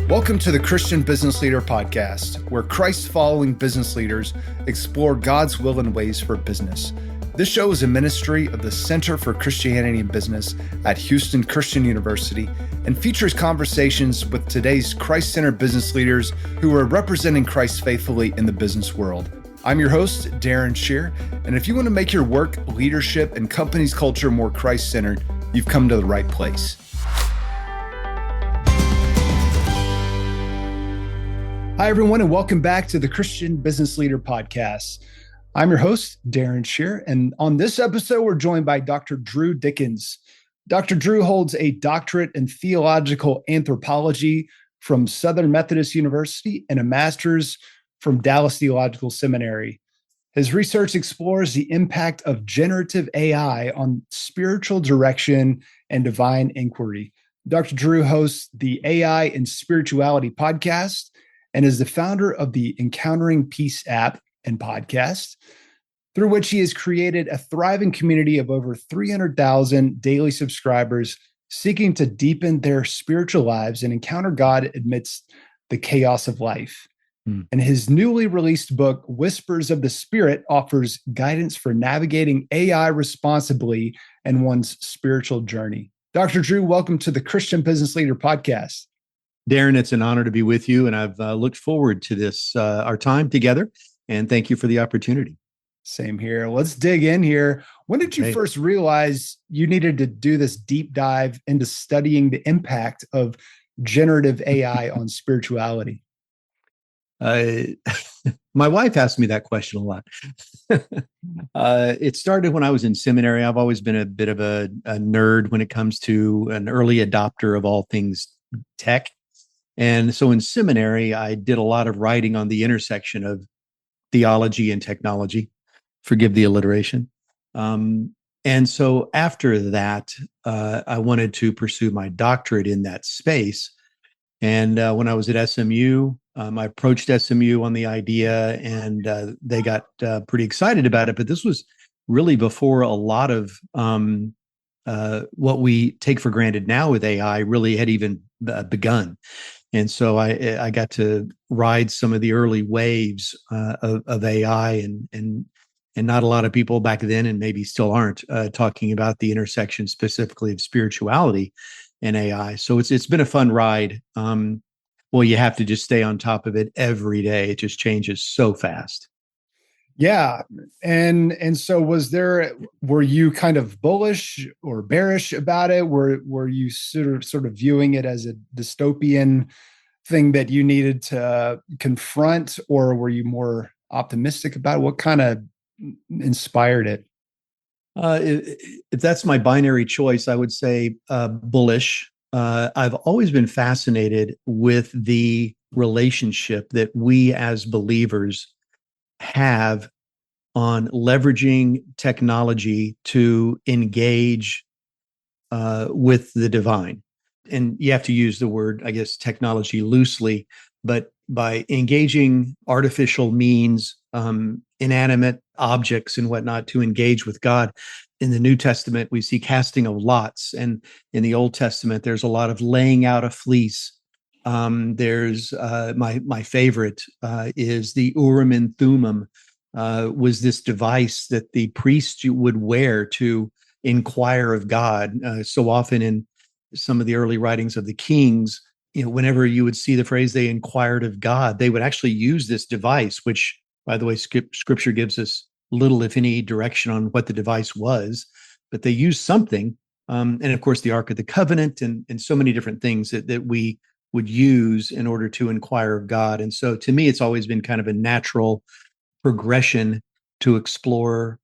Welcome to the Christian Business Leader Podcast, where Christ-following business leaders explore God's will and ways for business. This show is a ministry of the Center for Christianity and Business at Houston Christian University and features conversations with today's Christ-centered business leaders who are representing Christ faithfully in the business world. I'm your host, Darren Shear, and if you want to make your work, leadership, and company's culture more Christ-centered, you've come to the right place. Hi, everyone, and welcome back to the Christian Business Leader Podcast. I'm your host, Darren Shear, and on this episode, we're joined by Dr. Drew Dickens. Dr. Drew holds a doctorate in theological anthropology from Southern Methodist University and a master's from Dallas Theological Seminary. His research explores the impact of generative AI on spiritual direction and divine inquiry. Dr. Drew hosts the AI and Spirituality podcast and is the founder of the Encountering Peace app and podcast, through which he has created a thriving community of over 300,000 daily subscribers seeking to deepen their spiritual lives and encounter God amidst the chaos of life. And his newly released book, Whispers of the Spirit, offers guidance for navigating AI responsibly and one's spiritual journey. Dr. Drew, welcome to the Christian Business Leader Podcast. Darren, it's an honor to be with you, and I've looked forward to this, our time together, and thank you for the opportunity. Same here. Let's dig in here. When did you first realize you needed to do this deep dive into studying the impact of generative AI on spirituality? My wife asked me that question a lot. It started when I was in seminary. I've always been a bit of a nerd when it comes to an early adopter of all things tech. And so in seminary, I did a lot of writing on the intersection of theology and technology. Forgive the alliteration. And so after that, I wanted to pursue my doctorate in that space. And when I was at SMU, I approached SMU on the idea, and they got pretty excited about it. But this was really before a lot of what we take for granted now with AI really had even begun. And so I got to ride some of the early waves of AI, and not a lot of people back then, and maybe still aren't, talking about the intersection specifically of spirituality and AI. So it's been a fun ride. Well, you have to just stay on top of it every day. It just changes so fast. Yeah. And so were you kind of bullish or bearish about it? Were you sort of viewing it as a dystopian thing that you needed to confront, or were you more optimistic about it? What kind of inspired it? If that's my binary choice, I would say bullish. I've always been fascinated with the relationship that we as believers have on leveraging technology to engage with the divine. And you have to use the word, I guess, technology loosely, but by engaging artificial means, inanimate objects and whatnot to engage with God. In the New Testament, we see casting of lots. And in the Old Testament, there's a lot of laying out a fleece. There's my favorite is the Urim and Thummim, was this device that the priest would wear to inquire of God. So often in some of the early writings of the Kings, whenever you would see the phrase "they inquired of God," they would actually use this device, which, by the way, Scripture gives us little, if any, direction on what the device was, but they used something. And of course, the Ark of the Covenant and so many different things that we would use in order to inquire of God. And so to me, it's always been kind of a natural progression to explore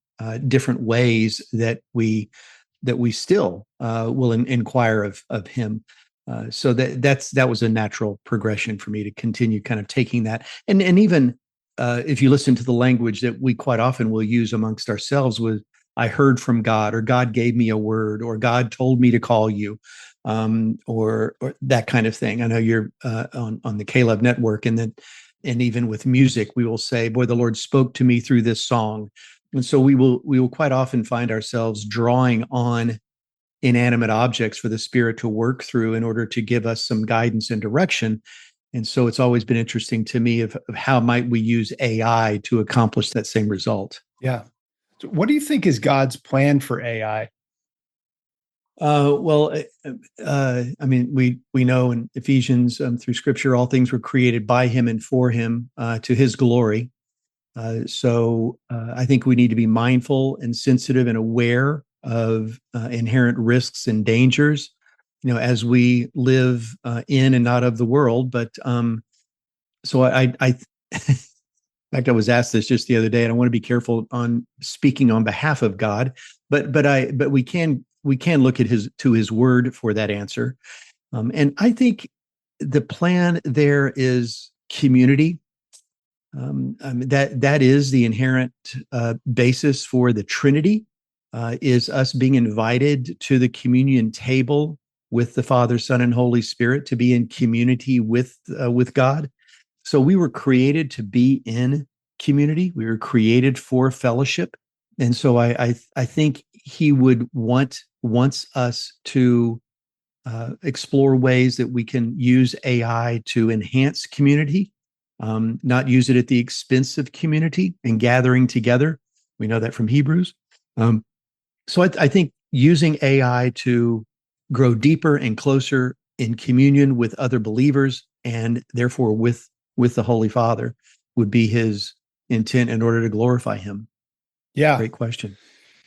different ways that we still will inquire of Him. So that was a natural progression for me to continue kind of taking that. And even if you listen to the language that we quite often will use amongst ourselves with, "I heard from God," or "God gave me a word," or "God told me to call you," or that kind of thing. I know you're on the Caleb Network, and even with music, we will say, "Boy, the Lord spoke to me through this song." And so we will quite often find ourselves drawing on inanimate objects for the Spirit to work through in order to give us some guidance and direction. And so it's always been interesting to me of how might we use AI to accomplish that same result. Yeah. So what do you think is God's plan for AI? I mean, we know in Ephesians through Scripture, all things were created by Him and for Him to His glory. So I think we need to be mindful and sensitive and aware of inherent risks and dangers, as we live in and not of the world. But so I in fact, I was asked this just the other day, and I want to be careful on speaking on behalf of God, but we can look at his word for that answer, and I think the plan there is community. That is the inherent basis for the Trinity, is us being invited to the communion table with the Father, Son, and Holy Spirit to be in community with God. So we were created to be in community. We were created for fellowship, and so I think He would wants us to explore ways that we can use AI to enhance community, not use it at the expense of community and gathering together. We know that from Hebrews. So I think using AI to grow deeper and closer in communion with other believers, and therefore with the Holy Father, would be His intent in order to glorify Him. Yeah. Great question.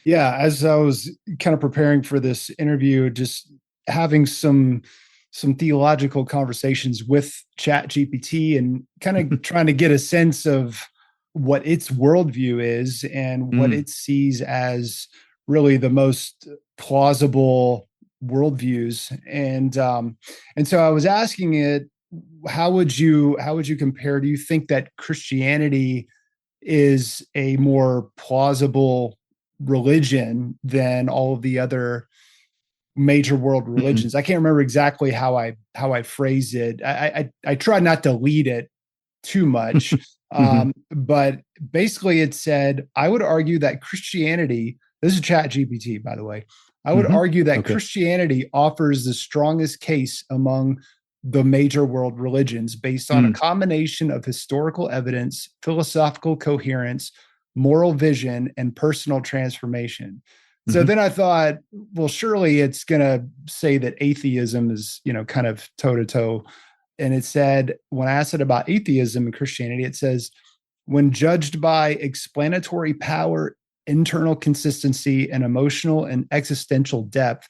Yeah. As I was kind of preparing for this interview, just having some theological conversations with Chat GPT and kind of trying to get a sense of what its worldview is and what it sees as really the most plausible worldviews. And so I was asking it, how would you compare? Do you think that Christianity is a more plausible religion than all of the other major world religions? I can't remember exactly how I phrased it. I try not to lead it too much. But basically it said, I would argue that Christianity, this is Chat GPT, by the way, I would argue that Christianity offers the strongest case among the major world religions based on a combination of historical evidence, philosophical coherence, moral vision, and personal transformation. So then I thought, well, surely it's going to say that atheism is, kind of toe to toe. And it said, when I asked it about atheism and Christianity, it says, when judged by explanatory power, internal consistency, and emotional and existential depth,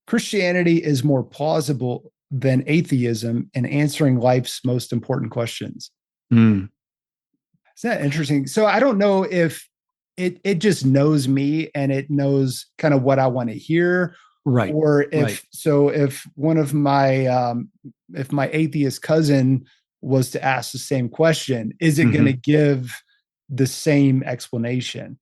Christianity is more plausible than atheism in answering life's most important questions. Isn't that interesting? So I don't know if it just knows me and it knows kind of what I want to hear. Right. Or if one of my, if my atheist cousin was to ask the same question, is it going to give the same explanation?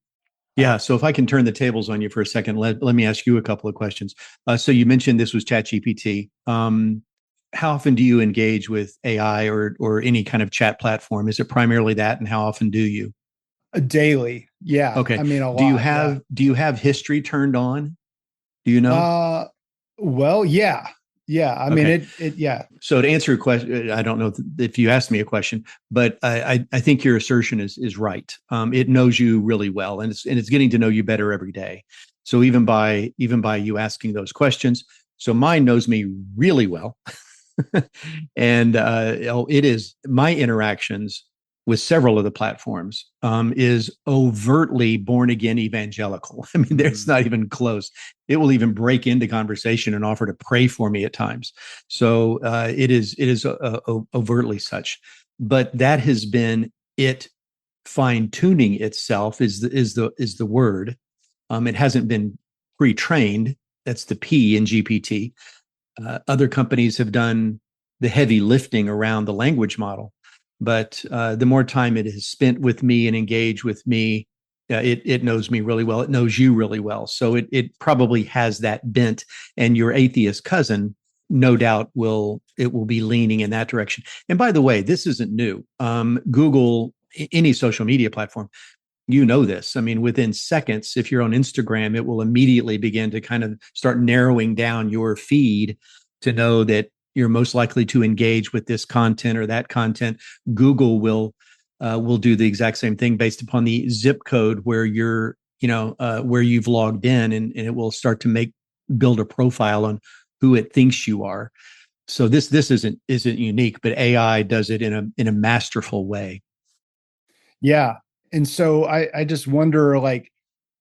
Yeah. So if I can turn the tables on you for a second, let me ask you a couple of questions. So you mentioned this was ChatGPT. How often do you engage with AI or any kind of chat platform? Is it primarily that, and how often do you? Daily. Yeah. Okay. I mean, a lot. Do you have history turned on? Do you know? Well, yeah. Yeah. I mean, yeah. So to answer your question, I don't know if you asked me a question, but I think your assertion is right. It knows you really well, and it's getting to know you better every day. So even by you asking those questions, so mine knows me really well, and it is my interactions with several of the platforms is overtly born again evangelical. I mean, there's not even close. It will even break into conversation and offer to pray for me at times. So it is overtly such. But that has been it fine tuning itself is the word. It hasn't been pre-trained. That's the P in GPT. Other companies have done the heavy lifting around the language model. But the more time it has spent with me and engaged with me, it knows me really well. It knows you really well. So it probably has that bent. And your atheist cousin, no doubt, will be leaning in that direction. And by the way, this isn't new. Google, any social media platform, you know this. I mean, within seconds, if you're on Instagram, it will immediately begin to kind of start narrowing down your feed to know that you're most likely to engage with this content or that content. Google will do the exact same thing based upon the zip code where you're, where you've logged in, and it will start to build a profile on who it thinks you are. So this isn't unique, but AI does it in a masterful way. Yeah. And so I just wonder, like,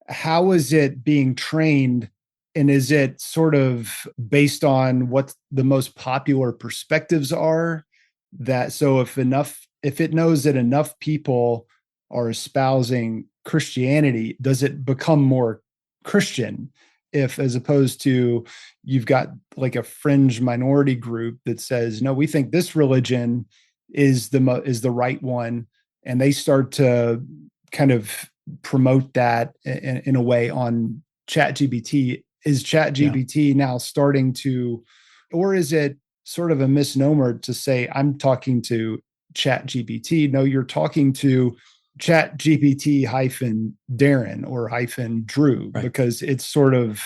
how is it being trained? And is it sort of based on what the most popular perspectives are? That so if it knows that enough people are espousing Christianity, does it become more Christian? If, as opposed to, you've got like a fringe minority group that says, no, we think this religion is the right one, and they start to kind of promote that in a way on ChatGPT. Is ChatGPT now starting to, or is it sort of a misnomer to say, I'm talking to ChatGPT? No, you're talking to ChatGPT hyphen Darren or hyphen Drew, Right. because it's sort of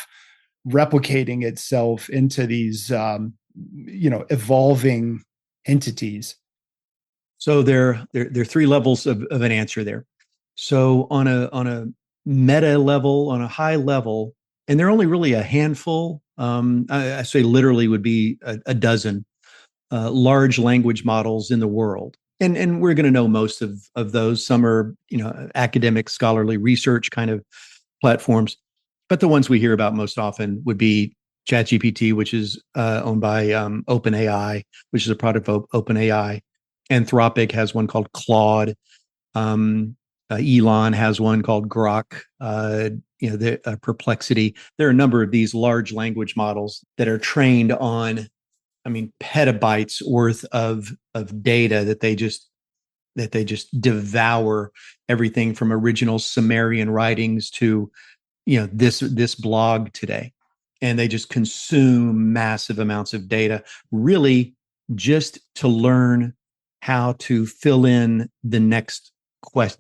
replicating itself into these, evolving entities. So there are three levels of an answer there. So on a meta level, on a high level, and there are only really a handful. I say literally would be a dozen large language models in the world, and we're going to know most of those. Some are academic, scholarly research kind of platforms, but the ones we hear about most often would be ChatGPT, which is owned by OpenAI, which is a product of OpenAI. Anthropic has one called Claude. Elon has one called Grok. The Perplexity. There are a number of these large language models that are trained on, petabytes worth of data that they just devour, everything from original Sumerian writings to this blog today, and they just consume massive amounts of data, really just to learn how to fill in the next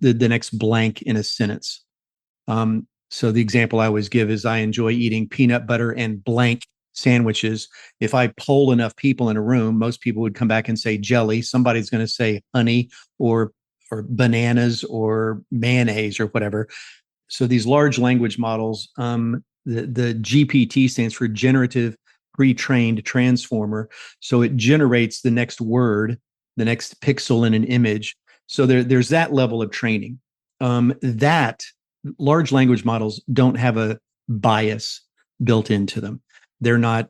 the next blank in a sentence. So the example I always give is I enjoy eating peanut butter and blank sandwiches. If I poll enough people in a room, most people would come back and say jelly. Somebody's going to say honey or bananas or mayonnaise or whatever. So these large language models, the GPT stands for generative pre-trained transformer. So it generates the next word, the next pixel in an image. So there's that level of training. That large language models don't have a bias built into them. They're not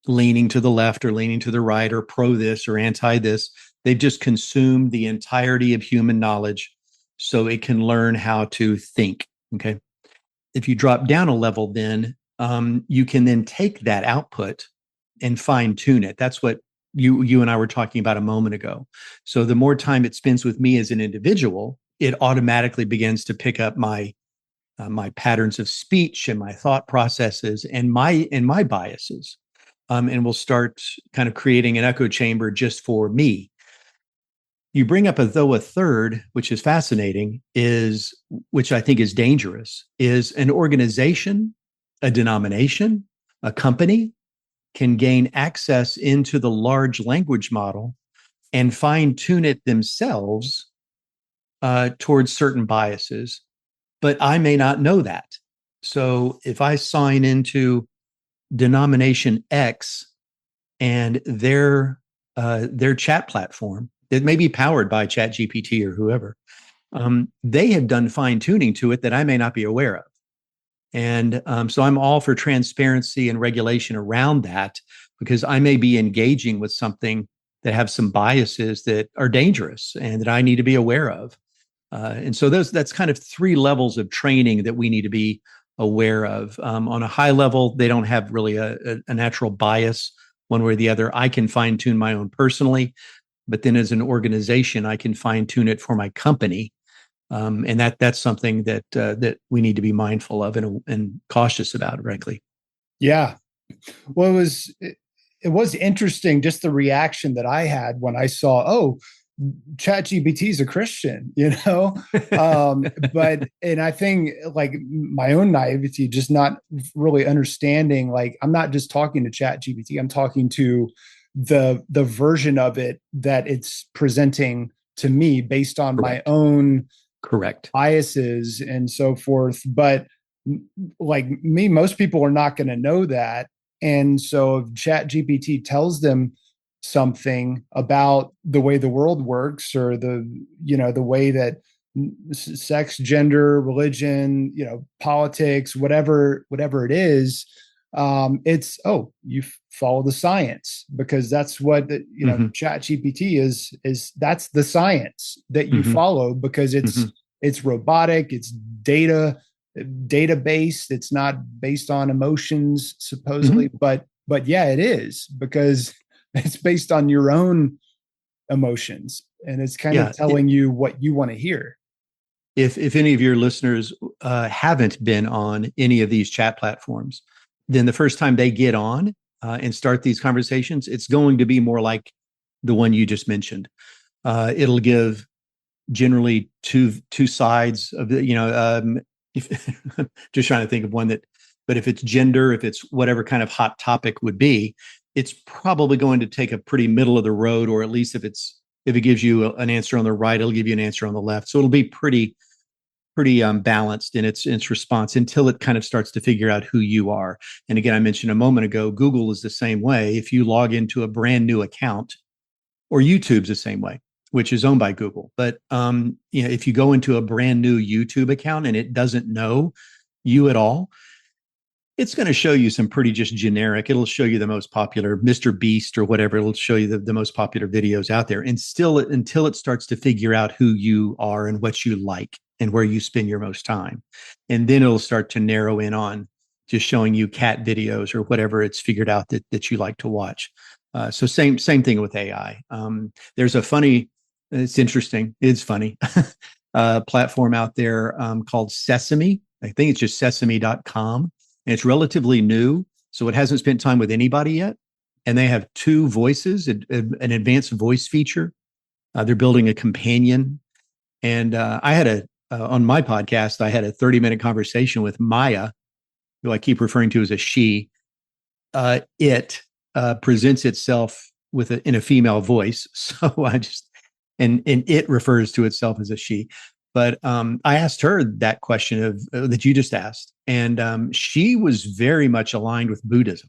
leaning to the left or leaning to the right or pro this or anti this. They've just consumed the entirety of human knowledge so it can learn how to think. Okay. If you drop down a level, then you can then take that output and fine tune it. That's what you and I were talking about a moment ago. So the more time it spends with me as an individual, it automatically begins to pick up my patterns of speech and my thought processes and my biases, and will start kind of creating an echo chamber just for me. You bring up a third, which is fascinating, which I think is dangerous, is an organization, a denomination, a company can gain access into the large language model and fine tune it themselves towards certain biases, but I may not know that. So if I sign into denomination X and their chat platform, it may be powered by ChatGPT or whoever, they have done fine tuning to it that I may not be aware of. And so I'm all for transparency and regulation around that, because I may be engaging with something that have some biases that are dangerous and that I need to be aware of. And so that's kind of three levels of training that we need to be aware of. On a high level, they don't have really a natural bias one way or the other. I can fine tune my own personally, but then as an organization, I can fine tune it for my company. And that's something that we need to be mindful of and cautious about, frankly. Yeah. Well, it was interesting, just the reaction that I had when I saw, oh, ChatGPT is a Christian, and I think, like, my own naivety, just not really understanding, like, I'm not just talking to ChatGPT, I'm talking to the version of it that it's presenting to me based on my Correct. own Correct. biases and so forth. But like me, most people are not going to know that. And so if Chat GPT tells them something about the way the world works, or the way that sex, gender, religion, politics, whatever it is, it's, oh, you follow the science, because that's what Chat GPT is that's the science that you follow, because it's robotic, it's database, it's not based on emotions supposedly, but yeah, it is, because it's based on your own emotions, and it's kind of telling you what you want to hear. If any of your listeners haven't been on any of these chat platforms, then the first time they get on and start these conversations, it's going to be more like the one you just mentioned. It'll give generally two sides of the, just trying to think of one that, but if it's gender, if it's whatever kind of hot topic would be, it's probably going to take a pretty middle of the road, or at least if it gives you an answer on the right, it'll give you an answer on the left. So it'll be pretty balanced in its response until it kind of starts to figure out who you are. And again, I mentioned a moment ago, Google is the same way. If you log into a brand new account, or YouTube's the same way, which is owned by Google. But if you go into a brand new YouTube account and it doesn't know you at all, it's going to show you some pretty just generic. It'll show you the most popular Mr. Beast or whatever. It'll show you the most popular videos out there. And still, until it starts to figure out who you are and what you like and where you spend your most time. And then it'll start to narrow in on just showing you cat videos or whatever it's figured out that you like to watch. So same thing with AI. There's a funny, it's interesting, it's funny, platform out there called Sesame. I think it's just sesame.com. And it's relatively new, so it hasn't spent time with anybody yet. And they have two voices, an advanced voice feature. They're building a companion. And I had on my podcast, I had a 30-minute conversation with Maya, who I keep referring to as a she. It presents itself in a female voice. So and it refers to itself as a she. But I asked her that question that you just asked, and she was very much aligned with Buddhism.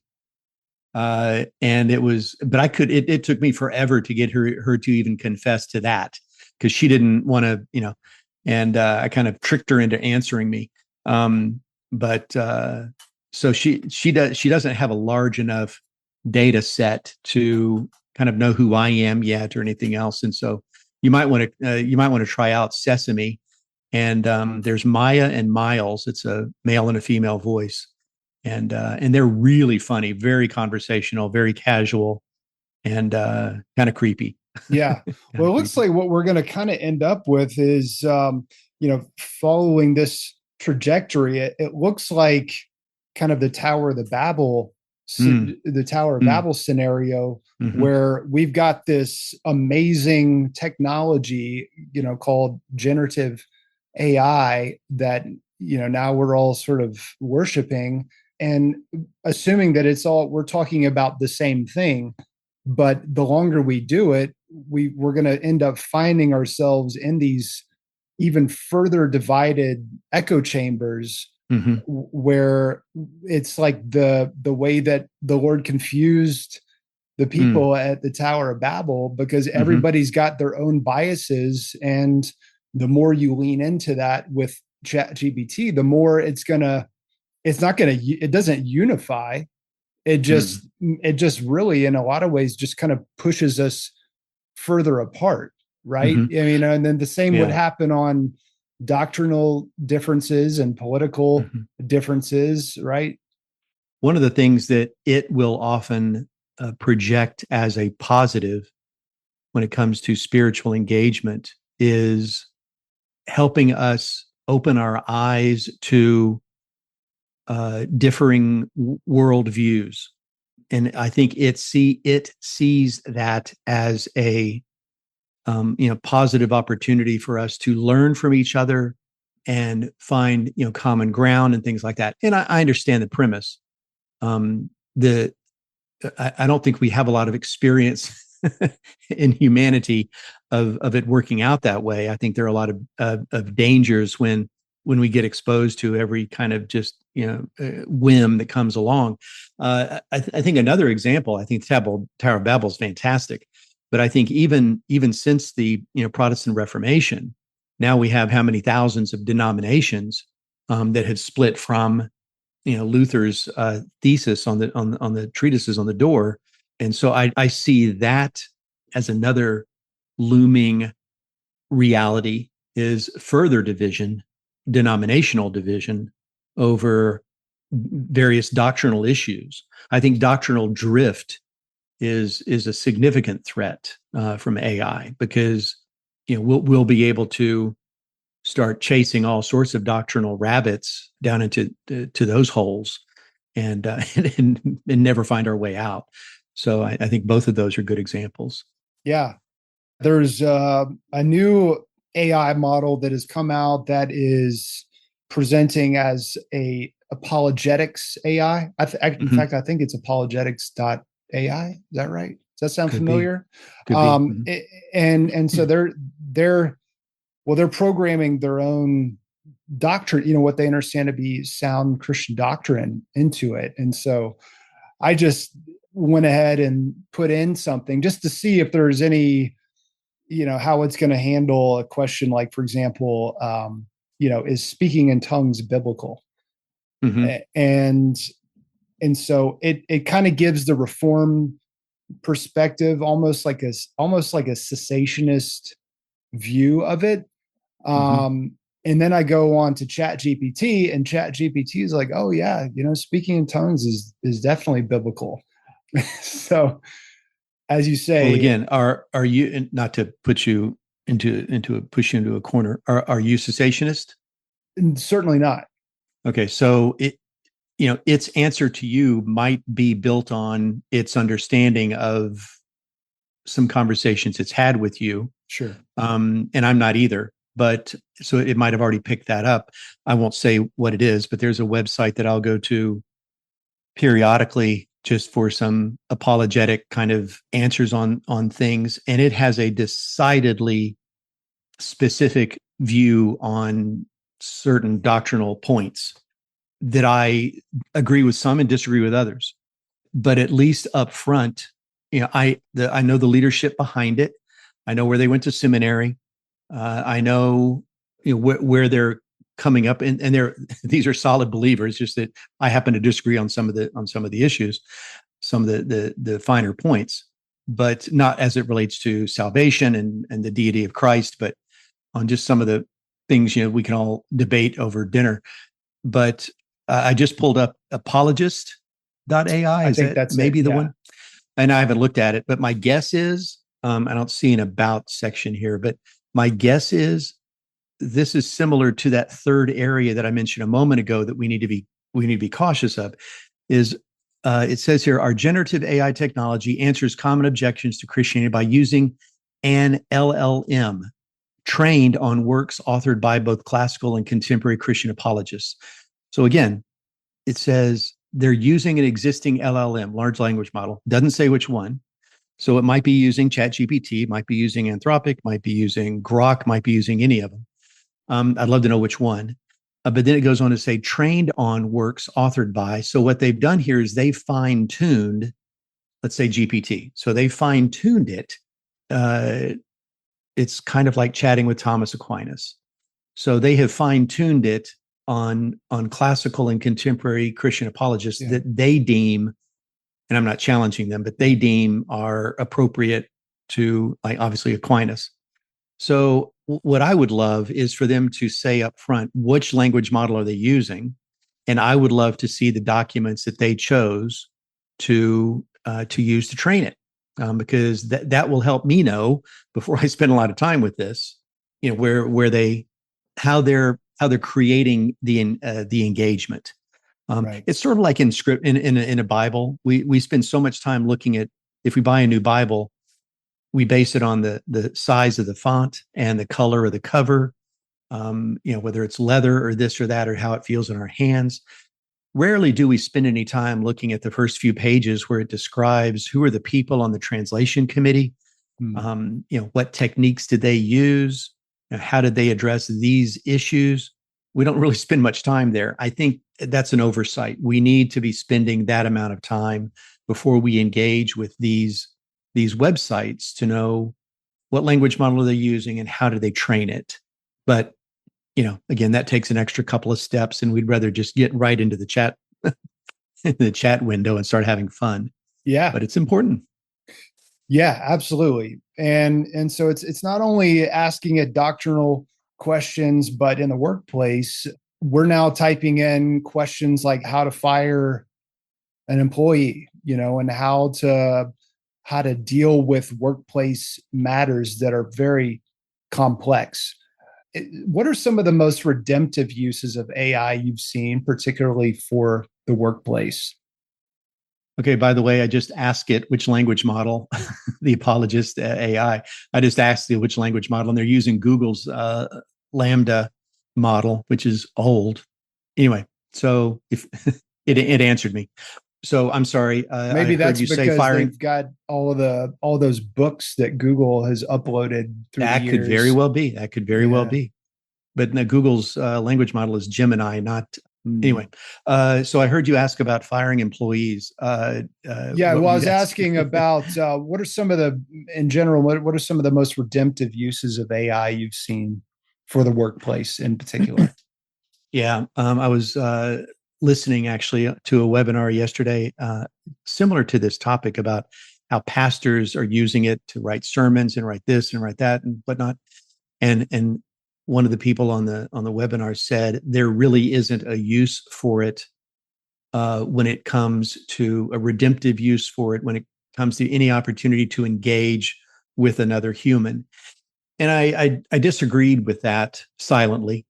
And it took me forever to get her to even confess to that, because she didn't want to, and I kind of tricked her into answering me. So she doesn't have a large enough data set to kind of know who I am yet or anything else, and so. You might want to try out Sesame, and there's Maya and Miles. It's a male and a female voice, and they're really funny, very conversational, very casual, and kind of creepy. Yeah. Well, it looks like what we're going to kind of end up with is, following this trajectory. It looks like kind of the Tower of Babel scenario, where we've got this amazing technology, called generative AI that, now we're all sort of worshiping and assuming that we're talking about the same thing. But the longer we do it, we're going to end up finding ourselves in these even further divided echo chambers, where it's like the way that the Lord confused the people at the Tower of Babel, because everybody's got their own biases. And the more you lean into that with ChatGPT, the more it doesn't unify. It just really, in a lot of ways, just kind of pushes us further apart. Right. And then the same would happen on doctrinal differences and political differences. Right. One of the things that it will often project as a positive when it comes to spiritual engagement is helping us open our eyes to differing worldviews. And I think it sees that as a positive opportunity for us to learn from each other and find common ground and things like that. And I understand the premise. I don't think we have a lot of experience in humanity of it working out that way. I think there are a lot of dangers when we get exposed to every kind of just whim that comes along. I think another example. I think Tower of Babel is fantastic, but I think even since the Protestant Reformation, now we have how many thousands of denominations that have split from Luther's thesis on the treatises on the door. And so I see that as another looming reality, is further division, denominational division over various doctrinal issues. I think doctrinal drift is a significant threat from AI, because we'll be able to start chasing all sorts of doctrinal rabbits down into to those holes, and, and never find our way out. So I think both of those are good examples. Yeah. There's a new AI model that has come out that is presenting as a apologetics AI. In fact, I think it's apologetics.ai. Is that right? Does that sound familiar? Could be. And so they're programming their own doctrine, what they understand to be sound Christian doctrine into it. And so I just went ahead and put in something just to see if there's any, how it's going to handle a question like, for example, is speaking in tongues biblical? And so it kind of gives the Reformed perspective, almost like a cessationist view of it. And then I go on to Chat GPT, and Chat GPT is like, oh yeah, speaking in tongues is definitely biblical. So as you say, well, again, are you, not to put you push you into a corner, are you cessationist? Certainly not. Okay. So its answer to you might be built on its understanding of some conversations it's had with you. Sure. And I'm not either. But so it might have already picked that up. I won't say what it is, but there's a website that I'll go to periodically just for some apologetic kind of answers on things. And it has a decidedly specific view on certain doctrinal points that I agree with some and disagree with others. But at least up front, I know the leadership behind it. I know where they went to seminary. I know where they're coming up, and these are solid believers. Just that I happen to disagree on some of the issues, some of the finer points, but not as it relates to salvation and the deity of Christ, but on just some of the things we can all debate over dinner. But I just pulled up apologist.ai. I think that's maybe it, the yeah. one, and I haven't looked at it, but my guess is I don't see an about section here, but my guess is this is similar to that third area that I mentioned a moment ago that we need to be cautious of. Is it says here, our generative AI technology answers common objections to Christianity by using an LLM trained on works authored by both classical and contemporary Christian apologists. So again, it says they're using an existing LLM, large language model. Doesn't say which one. So it might be using ChatGPT, might be using Anthropic, might be using Grok, might be using any of them. I'd love to know which one. But then it goes on to say trained on works authored by. So what they've done here is they fine-tuned, let's say GPT. So they fine-tuned it. It's kind of like chatting with Thomas Aquinas. So they have fine-tuned it on classical and contemporary Christian apologists that they deem, and I'm not challenging them, but they deem are appropriate to, like, obviously Aquinas. So what I would love is for them to say up front, which language model are they using? And I would love to see the documents that they chose to use to train it, because that will help me know before I spend a lot of time with this, how they're creating the engagement. Right. It's sort of like in script in a Bible. We spend so much time looking at, if we buy a new Bible, we base it on the size of the font and the color of the cover, whether it's leather or this or that, or how it feels in our hands. rarely do we spend any time looking at the first few pages where it describes who are the people on the translation committee. What techniques did they use? How did they address these issues? We don't really spend much time there. I think that's an oversight. We need to be spending that amount of time before we engage with these websites to know what language model are they using and how do they train it. But again, that takes an extra couple of steps, and we'd rather just get right into the chat the chat window and start having fun. Yeah. But it's important. Yeah, absolutely. And so it's not only asking it doctrinal questions, but in the workplace, we're now typing in questions like how to fire an employee, and how to deal with workplace matters that are very complex. What are some of the most redemptive uses of AI you've seen, particularly for the workplace? Okay, by the way, I just asked it which language model, the apologist AI. I just asked it which language model, and they're using Google's Lambda model, which is old. Anyway, so if it answered me. So I'm sorry. Maybe I that's heard you say because firing. they've got all those books that Google has uploaded through the That years. could very well be. That could very well be. But Google's language model is Gemini, not anyway. So I heard you ask about firing employees. Well, I was asking about what are some of in general, what are some of the most redemptive uses of AI you've seen for the workplace in particular? Yeah, I was listening actually to a webinar yesterday, similar to this topic about how pastors are using it to write sermons and write this and write that and whatnot. And one of the people on the webinar said there really isn't a use for it when it comes to a redemptive use for it, when it comes to any opportunity to engage with another human. And I disagreed with that silently,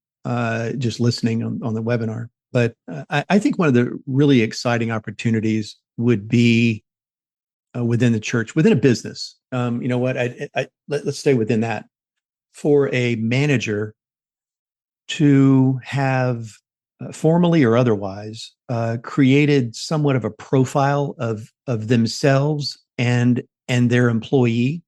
just listening on the webinar. But I think one of the really exciting opportunities would be within the church, within a business. You know what? Let's stay within that. For a manager to have formally or otherwise created somewhat of a profile of themselves and their employee,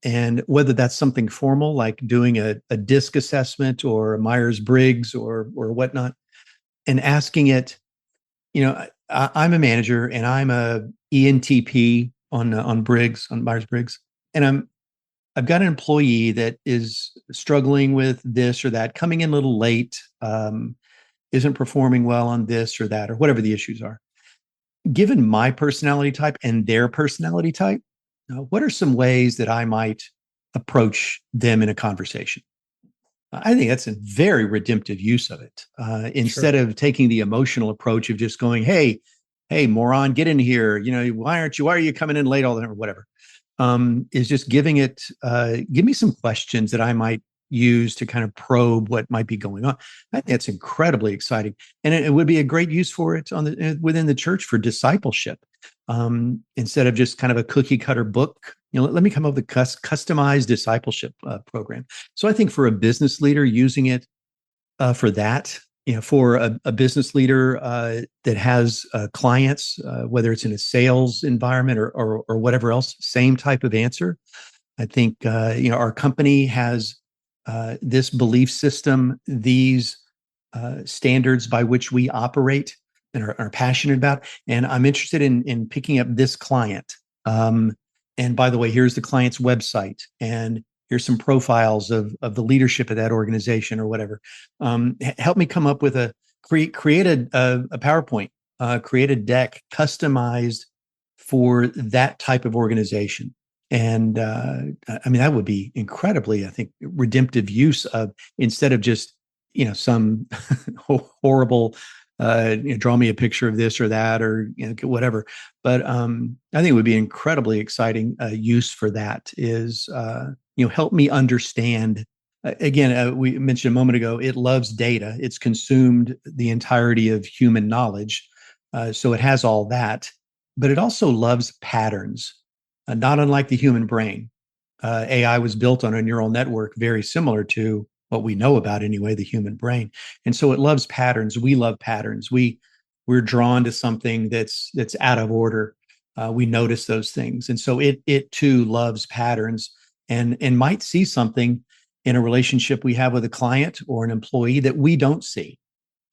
and whether that's something formal like doing a DISC assessment or a Myers-Briggs or whatnot, and asking it, I'm a manager and I'm a ENTP on Briggs, on Myers-Briggs, and I've got an employee that is struggling with this or that, coming in a little late, isn't performing well on this or that, or whatever the issues are. Given my personality type and their personality type, what are some ways that I might approach them in a conversation? I think that's a very redemptive use of it. Instead of taking the emotional approach of just going, hey, moron, get in here. Why are you coming in late all the time or whatever? Is just giving it, give me some questions that I might use to kind of probe what might be going on. I think that's incredibly exciting. And it would be a great use for it within the church for discipleship. Instead of just kind of a cookie cutter book, let me come up with a customized discipleship program. So I think for a business leader using it for that, for a business leader that has clients, whether it's in a sales environment or whatever else, same type of answer. I think, our company has this belief system, these standards by which we operate and are passionate about. And I'm interested in picking up this client. And by the way, here's the client's website, and here's some profiles of the leadership of that organization or whatever. Help me come up with create a PowerPoint, create a deck customized for that type of organization. And that would be incredibly, I think, redemptive use of, instead of just, some horrible, draw me a picture of this or that or whatever. But I think it would be incredibly exciting use for that is, help me understand. Again, we mentioned a moment ago, it loves data. It's consumed the entirety of human knowledge. So it has all that, but it also loves patterns, not unlike the human brain. AI was built on a neural network very similar to what we know about anyway, the human brain. And so it loves patterns. We love patterns. We we're drawn to something that's out of order. We notice those things, and so it too loves patterns, and might see something in a relationship we have with a client or an employee that we don't see.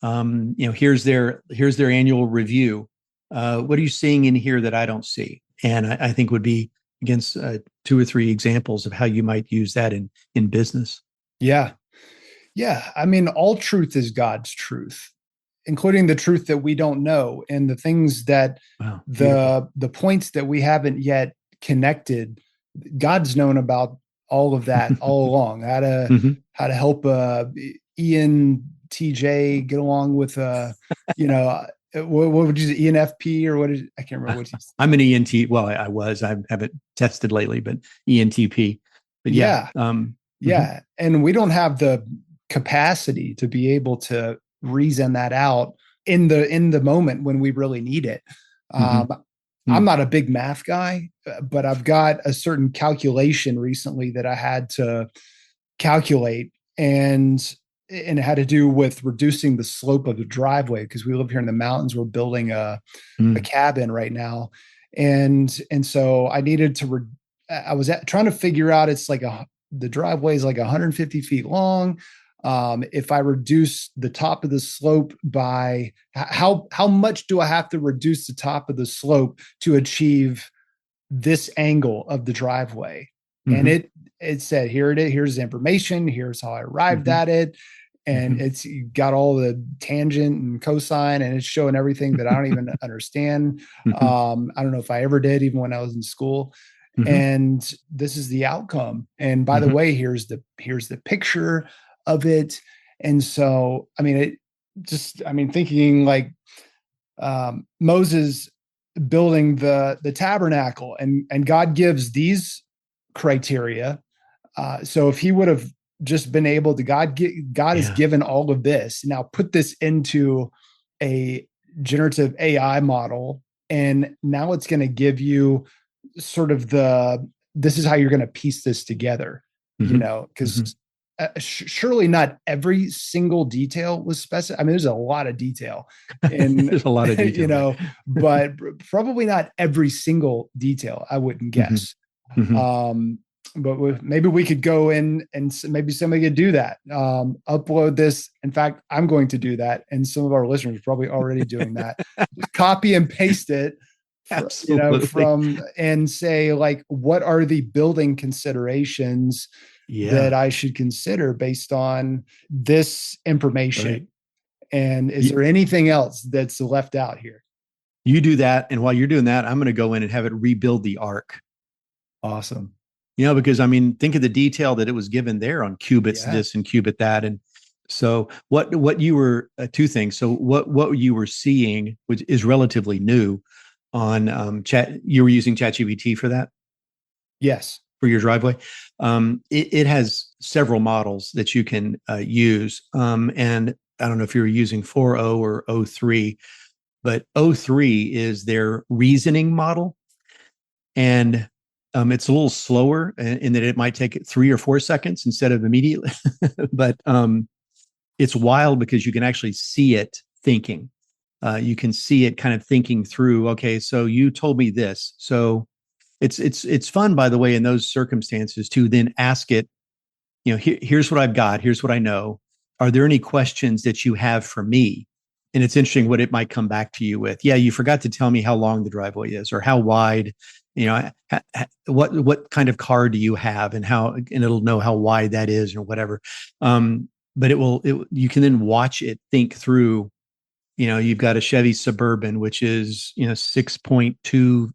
Here's their annual review. What are you seeing in here that I don't see? And I think would be against two or three examples of how you might use that in business. Yeah. Yeah. I mean, all truth is God's truth, including the truth that we don't know and the things that Wow, beautiful. the points that we haven't yet connected. God's known about all of that all along. Mm-hmm. How to help Ian TJ get along with what would you say, ENFP or what is, I can't remember what he's. I'm an ENT. Well, I haven't tested lately, but ENTP. But yeah. Yeah. Yeah. And we don't have the capacity to be able to reason that out in the moment when we really need it. I'm not a big math guy, but I've got a certain calculation recently that I had to calculate, and it had to do with reducing the slope of the driveway because we live here in the mountains. We're building a cabin right now. And so I needed to, trying to figure out, it's like the driveway is like 150 feet long. If I reduce the top of the slope by how much do I have to reduce the top of the slope to achieve this angle of the driveway? And it said, here it is, here's the information, here's how I arrived at it. And it's got all the tangent and cosine, and it's showing everything that I don't even understand. I don't know if I ever did, even when I was in school. And this is the outcome. And by the way, here's the picture of it. And so, I mean, thinking like Moses building the tabernacle, and God gives these criteria. So if he would have just been able to, God has given all of this. Now put this into a generative AI model, and now it's going to give you sort of this is how you're going to piece this together, because surely not every single detail was specified. I mean, there's a lot of detail, and there's a lot of detail, but probably not every single detail, I wouldn't guess. But maybe we could go in and maybe somebody could do that. Upload this. In fact, I'm going to do that. And some of our listeners are probably already doing that. Just copy and paste it, from and say, like, what are the building considerations that I should consider based on this information? Right. And is there anything else that's left out here? You do that. And while you're doing that, I'm going to go in and have it rebuild the ark. Awesome. Because I mean, think of the detail that it was given there on cubits this and cubit that. And so what you were, two things. So what you were seeing, which is relatively new on chat, you were using ChatGPT for that? Yes. For your driveway. It has several models that you can use. And I don't know if you're using 4.0 or 0.3, but 0.3 is their reasoning model. And it's a little slower in that it might take 3 or 4 seconds instead of immediately. But it's wild because you can actually see it thinking. You can see it kind of thinking through, okay, so you told me this. So it's fun, by the way, in those circumstances to then ask it, here's what I've got. Here's what I know. Are there any questions that you have for me? And it's interesting what it might come back to you with. Yeah, you forgot to tell me how long the driveway is or how wide, what kind of car do you have and it'll know how wide that is or whatever. But you can then watch it think through, you've got a Chevy Suburban, which is, 6.2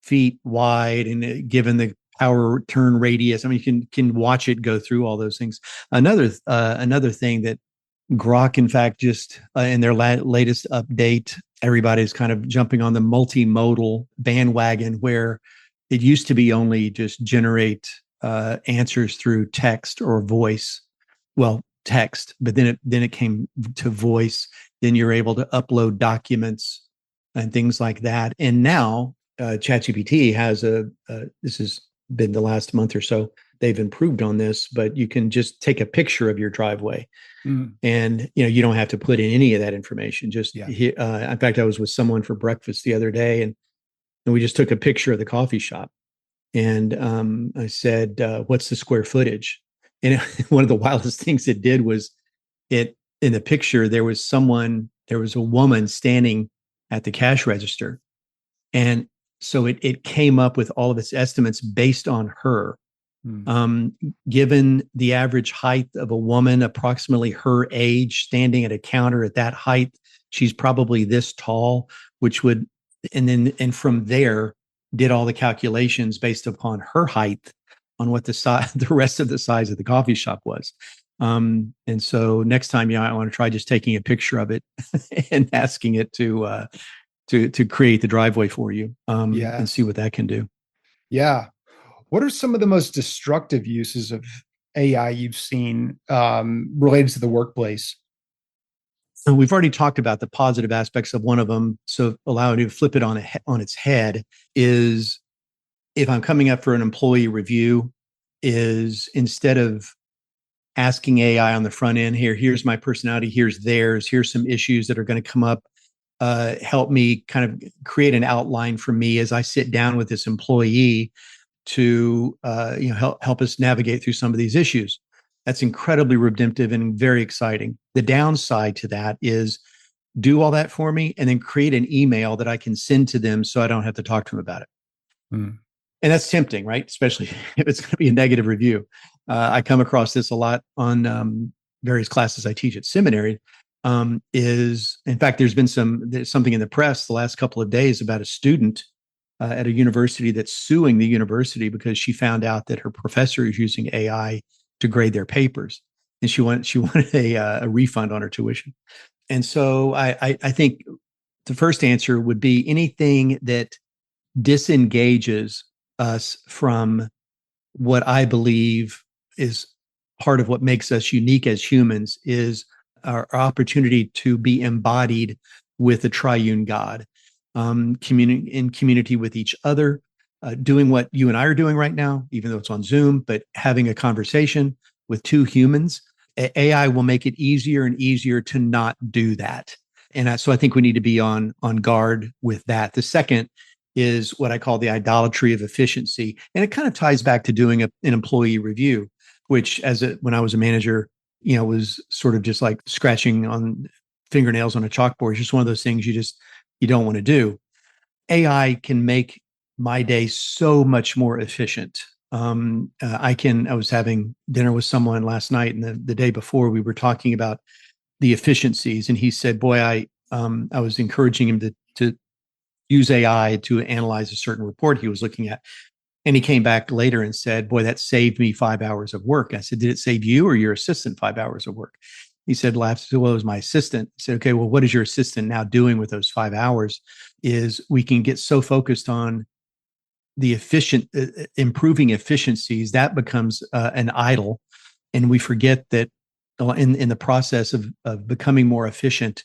feet wide, and given the power turn radius, I mean, you can watch it go through all those things. Another thing that Grok, in fact, just in their latest update, everybody's kind of jumping on the multimodal bandwagon, where it used to be only just generate answers through text or voice. Well, text, but then it came to voice. Then you're able to upload documents and things like that. And now ChatGPT has this has been the last month or so, they've improved on this, but you can just take a picture of your driveway. Mm. And, you don't have to put in any of that information. Just, Yeah. in fact, I was with someone for breakfast the other day, and we just took a picture of the coffee shop. And I said, what's the square footage? And one of the wildest things it did was in the picture, there was a woman standing at the cash register. And so it came up with all of its estimates based on her. Mm. Given the average height of a woman, approximately her age, standing at a counter at that height, she's probably this tall, and from there did all the calculations based upon her height on what the rest of the size of the coffee shop was. And so next time, I want to try just taking a picture of it and asking it to create the driveway for you, Yeah. and see what that can do. Yeah. What are some of the most destructive uses of AI you've seen related to the workplace? So we've already talked about the positive aspects of one of them. So allowing you to flip it on its head is, if I'm coming up for an employee review, is instead of asking AI on the front end, here's my personality, here's theirs, here's some issues that are going to come up. Help me kind of create an outline for me as I sit down with this employee to help us navigate through some of these issues. That's incredibly redemptive and very exciting. The downside to that is, do all that for me and then create an email that I can send to them so I don't have to talk to them about it. Mm. And that's tempting, right? Especially if it's going to be a negative review. I come across this a lot on various classes I teach at seminary. In fact, there's been something in the press the last couple of days about a student at a university that's suing the university because she found out that her professor is using AI to grade their papers, and she wanted a refund on her tuition. And so I think the first answer would be anything that disengages us from what I believe is part of what makes us unique as humans, is our opportunity to be embodied with the triune God, in community with each other, doing what you and I are doing right now, even though it's on Zoom, but having a conversation with two humans. AI will make it easier and easier to not do that. And so I think we need to be on guard with that. The second is what I call the idolatry of efficiency. And it kind of ties back to doing an employee review, which when I was a manager, was sort of just like scratching on fingernails on a chalkboard. It's just one of those things you don't want to do. AI can make my day so much more efficient. I was having dinner with someone last night, and the day before we were talking about the efficiencies, and he said, boy, I was encouraging him to use AI to analyze a certain report he was looking at. And he came back later and said, boy, that saved me 5 hours of work. I said, did it save you or your assistant 5 hours of work? He said, laughed. Well, it was my assistant. I said, okay, well, what is your assistant now doing with those 5 hours? Is we can get so focused on the improving efficiencies, that becomes an idol. And we forget that in the process of becoming more efficient,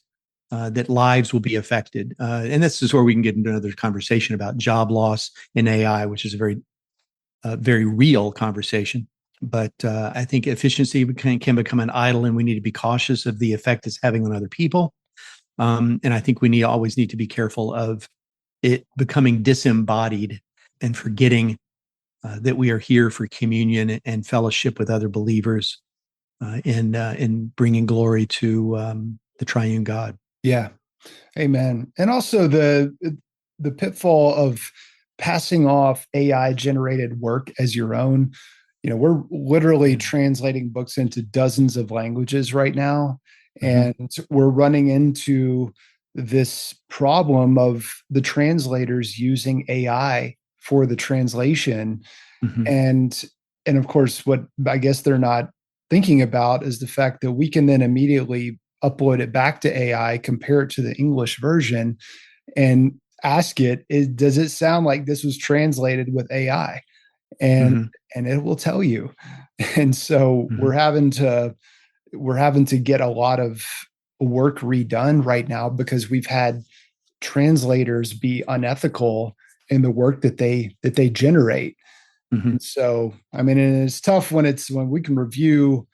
that lives will be affected. And this is where we can get into another conversation about job loss in AI, which is a very real conversation. But I think efficiency can become an idol, and we need to be cautious of the effect it's having on other people. And I think we always need to be careful of it becoming disembodied and forgetting that we are here for communion and fellowship with other believers, in bringing glory to the triune God. Yeah. Amen. And also the pitfall of passing off AI generated work as your own. We're literally translating books into dozens of languages right now. And we're running into this problem of the translators using AI for the translation. Mm-hmm. And of course, what I guess they're not thinking about is the fact that we can then immediately upload it back to AI, compare it to the English version, and ask it, does it sound like this was translated with AI? And it will tell you. And so we're having to get a lot of work redone right now because we've had translators be unethical in the work that they generate. Mm-hmm. And so, I mean, and it's tough when we can review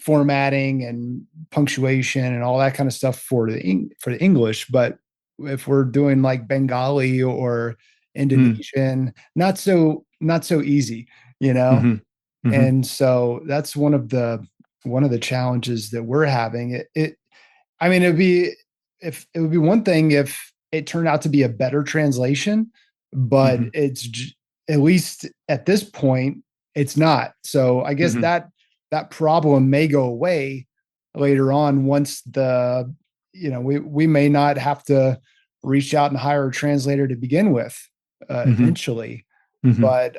formatting and punctuation and all that kind of stuff for the English, but if we're doing like Bengali or Indonesian, not so easy, you know? Mm-hmm. Mm-hmm. And so that's one of the challenges that we're having. I mean, it would be one thing if it turned out to be a better translation, but Mm-hmm. at least at this point, it's not. So I guess Mm-hmm. that problem may go away later on once we may not have to reach out and hire a translator to begin with Mm-hmm. eventually. Mm-hmm. But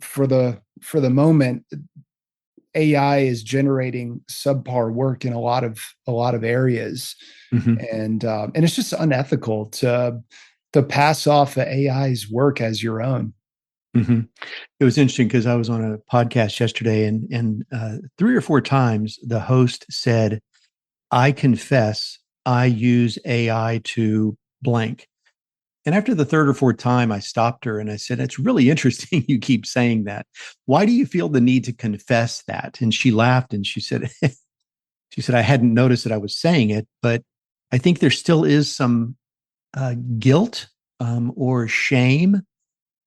for the moment, AI is generating subpar work in a lot of areas, Mm-hmm. and it's just unethical to pass off the AI's work as your own. Mm-hmm. It was interesting because I was on a podcast yesterday, and 3 or 4 times the host said, "I confess I use AI to blank." And after the third or fourth time, I stopped her and I said, "It's really interesting you keep saying that. Why do you feel the need to confess that?" And she laughed and she said, "She said I hadn't noticed that I was saying it, but I think there still is some guilt or shame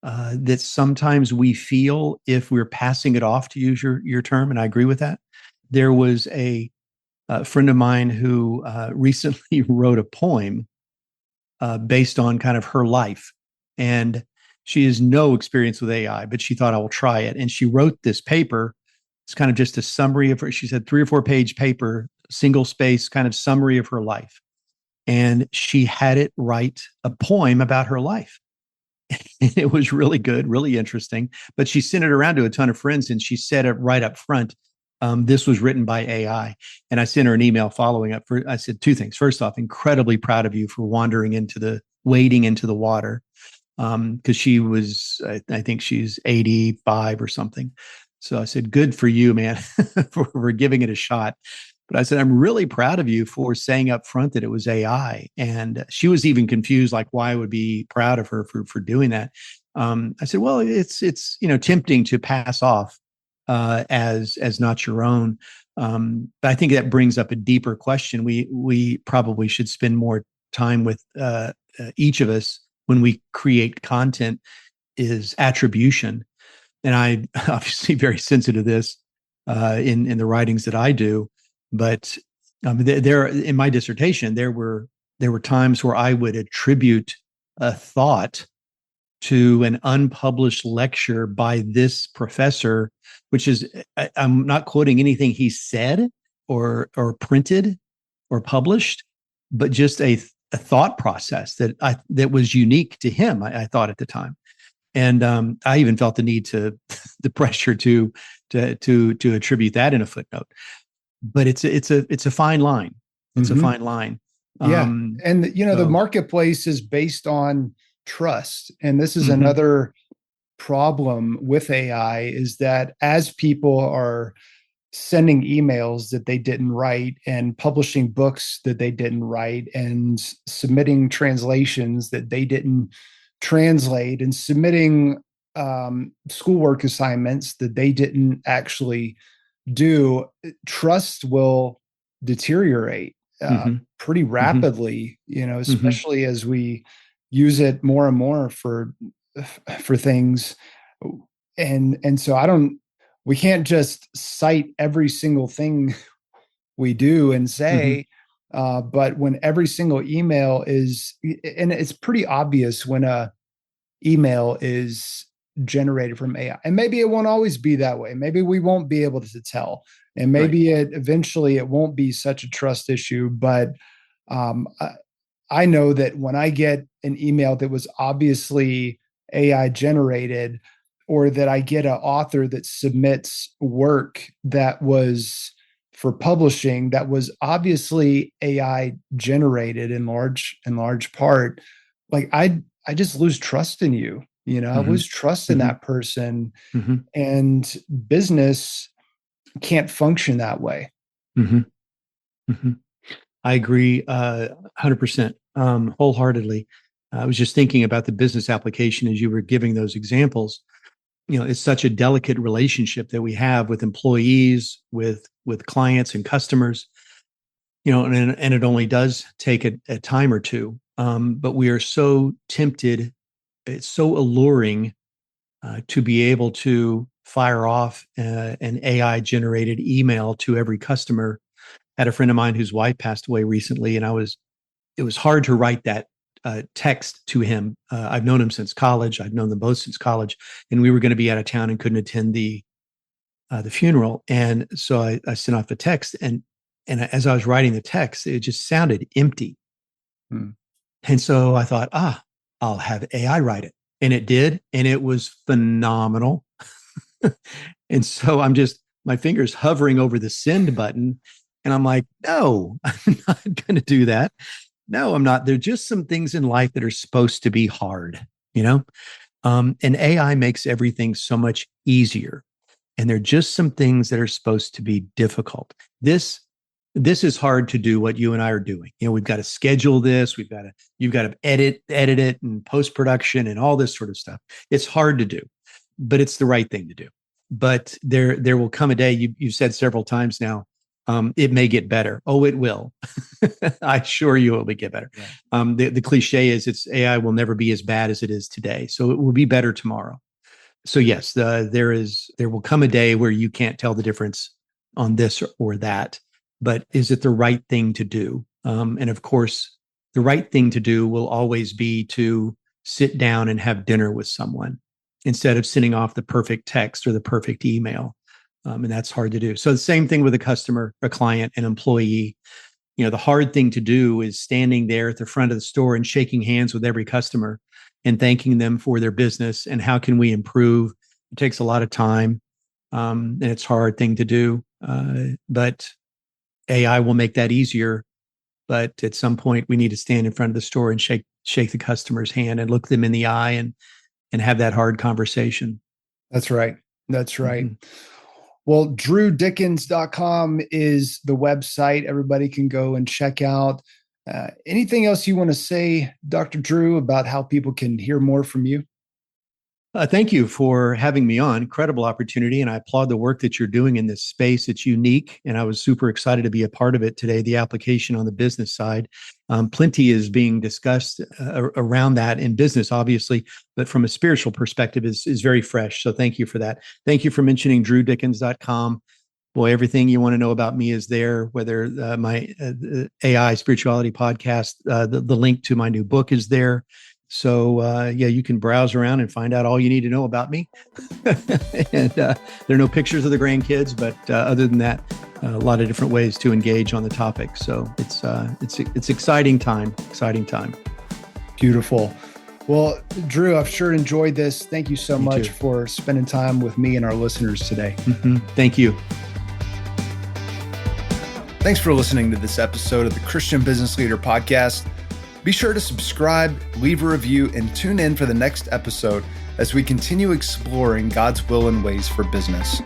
that sometimes we feel if we're passing it off, to use your term." And I agree with that. There was a friend of mine who recently wrote a poem based on kind of her life. And she has no experience with AI, but she thought, I will try it. And she wrote this paper. It's kind of just a summary of her. She said 3 or 4 page paper, single space kind of summary of her life. And she had it write a poem about her life. And it was really good, really interesting. But she sent it around to a ton of friends and she said it right up front. This was written by AI. And I sent her an email following up. I said 2 things. First off, incredibly proud of you for wading into the water. Because she was, I think she's 85 or something. So I said, good for you, man, for giving it a shot. But I said, I'm really proud of you for saying up front that it was AI. And she was even confused, like why I would be proud of her for doing that. I said, well, it's tempting to pass off as not your own. But I think that brings up a deeper question. We probably should spend more time with each of us when we create content is attribution. And I obviously very sensitive to this in the writings that I do. But there in my dissertation, there were times where I would attribute a thought to an unpublished lecture by this professor, which is I'm not quoting anything he said or printed or published, but just a thought process that was unique to him. I thought at the time, and I even felt the need the pressure to attribute that in a footnote. But it's a fine line. It's a Mm-hmm. fine line. Yeah. And the So, marketplace is based on trust. And this is mm-hmm. another problem with AI is that as people are sending emails that they didn't write and publishing books that they didn't write and submitting translations that they didn't translate and submitting schoolwork assignments that they didn't actually do, trust will deteriorate Mm-hmm. pretty Mm-hmm. rapidly, Mm-hmm. especially as we use it more and more for things. And so we can't just cite every single thing we do and Mm-hmm. say, but when every single email and it's pretty obvious when a email is generated from AI. And maybe it won't always be that way. Maybe we won't be able to tell. And Right. maybe eventually it won't be such a trust issue. But um, I know that when I get an email that was obviously AI generated, or that I get an author that submits work that was for publishing that was obviously AI generated in large part, like I just lose trust in you. I Mm-hmm. lose trust in Mm-hmm. that person, Mm-hmm. and business can't function that way. Mm-hmm. Mm-hmm. I agree 100%, wholeheartedly. I was just thinking about the business application as you were giving those examples. it's such a delicate relationship that we have with employees, with clients and customers, and it only does take a time or two. But we are so tempted, it's so alluring to be able to fire off an AI generated email to every customer. I had a friend of mine whose wife passed away recently, and it was hard to write that text to him. I've known him since college. I've known them both since college, and we were going to be out of town and couldn't attend the funeral. And so I sent off a text, and as I was writing the text, it just sounded empty. And so I thought, I'll have AI write it. And it did. And it was phenomenal. And so my fingers hovering over the send button. And I'm like, no, I'm not going to do that. No, I'm not. There are just some things in life that are supposed to be hard, and AI makes everything so much easier. And there are just some things that are supposed to be difficult. This is hard to do what you and I are doing. We've got to schedule this. You've got to edit it and post-production and all this sort of stuff. It's hard to do, but it's the right thing to do. But there will come a day, you've said several times now, it may get better. Oh, it will. I assure you it will get better. Right. The cliche is AI will never be as bad as it is today. So it will be better tomorrow. So yes, there will come a day where you can't tell the difference on this or that. But is it the right thing to do? And of course, the right thing to do will always be to sit down and have dinner with someone instead of sending off the perfect text or the perfect email. And that's hard to do. So the same thing with a customer, a client, an employee. The hard thing to do is standing there at the front of the store and shaking hands with every customer and thanking them for their business and how can we improve. It takes a lot of time, and it's a hard thing to do. But AI will make that easier, but at some point we need to stand in front of the store and shake the customer's hand and look them in the eye and have that hard conversation. That's right. Mm-hmm. Well, drewdickens.com is the website everybody can go and check out. Anything else you want to say, Dr. Drew, about how people can hear more from you? Thank you for having me on. Incredible opportunity. And I applaud the work that you're doing in this space. It's unique. And I was super excited to be a part of it today, the application on the business side. Plenty is being discussed around that in business, obviously, but from a spiritual perspective is very fresh. So thank you for that. Thank you for mentioning drewdickens.com. Boy, everything you want to know about me is there, whether my AI spirituality podcast, the link to my new book is there. So, you can browse around and find out all you need to know about me. And there are no pictures of the grandkids, but other than that, a lot of different ways to engage on the topic. So it's exciting time. Beautiful. Well, Drew, I've sure enjoyed this. Thank you so much for spending time with me and our listeners today. Mm-hmm. Thank you. Thanks for listening to this episode of the Christian Business Leader Podcast. Be sure to subscribe, leave a review, and tune in for the next episode as we continue exploring God's will and ways for business.